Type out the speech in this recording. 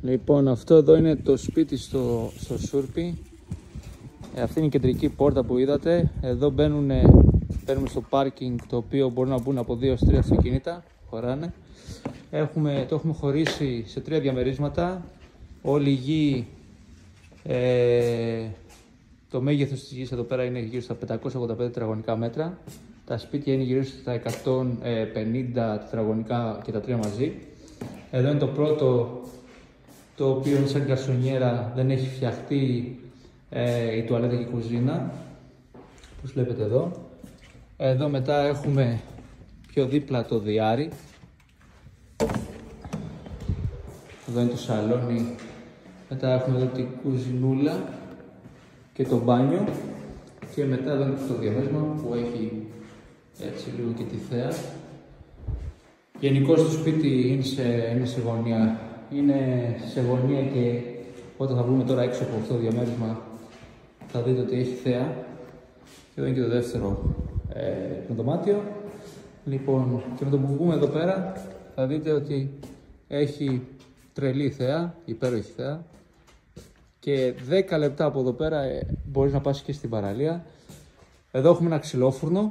Λοιπόν, αυτό εδώ είναι το σπίτι στο Σούρπι. Αυτή είναι η κεντρική πόρτα που είδατε. Εδώ μπαίνουμε στο πάρκινγκ, το οποίο μπορούν να μπουν από 2 έως 3 αυτοκίνητα. Χωράνε. Το έχουμε χωρίσει σε 3 διαμερίσματα. Όλη η γη, το μέγεθος της γης εδώ πέρα είναι γύρω στα 585 τετραγωνικά μέτρα. Τα σπίτια είναι γύρω στα 150 τετραγωνικά και τα 3 μαζί. Εδώ είναι το πρώτο, το οποίο είναι σαν γκαρσονιέρα, δεν έχει φτιαχτεί η τουαλέτα και η κουζίνα, όπως βλέπετε εδώ. Εδώ μετά έχουμε πιο δίπλα το διάρρη. Εδώ είναι το σαλόνι. Μετά έχουμε εδώ την κουζινούλα και το μπάνιο. Και μετά εδώ είναι το διαμέρισμα που έχει έτσι λίγο και τη θέα. Γενικώς το σπίτι είναι σε γωνία. Είναι σε γωνία και όταν θα βγούμε τώρα έξω από αυτό το διαμέρισμα θα δείτε ότι έχει θέα. Και εδώ είναι και το δεύτερο δωμάτιο. Λοιπόν, και με το που βγούμε εδώ πέρα θα δείτε ότι έχει τρελή θέα, υπέροχη θέα. Και 10 λεπτά από εδώ πέρα μπορείς να πας και στην παραλία. Εδώ έχουμε ένα ξυλόφουρνο.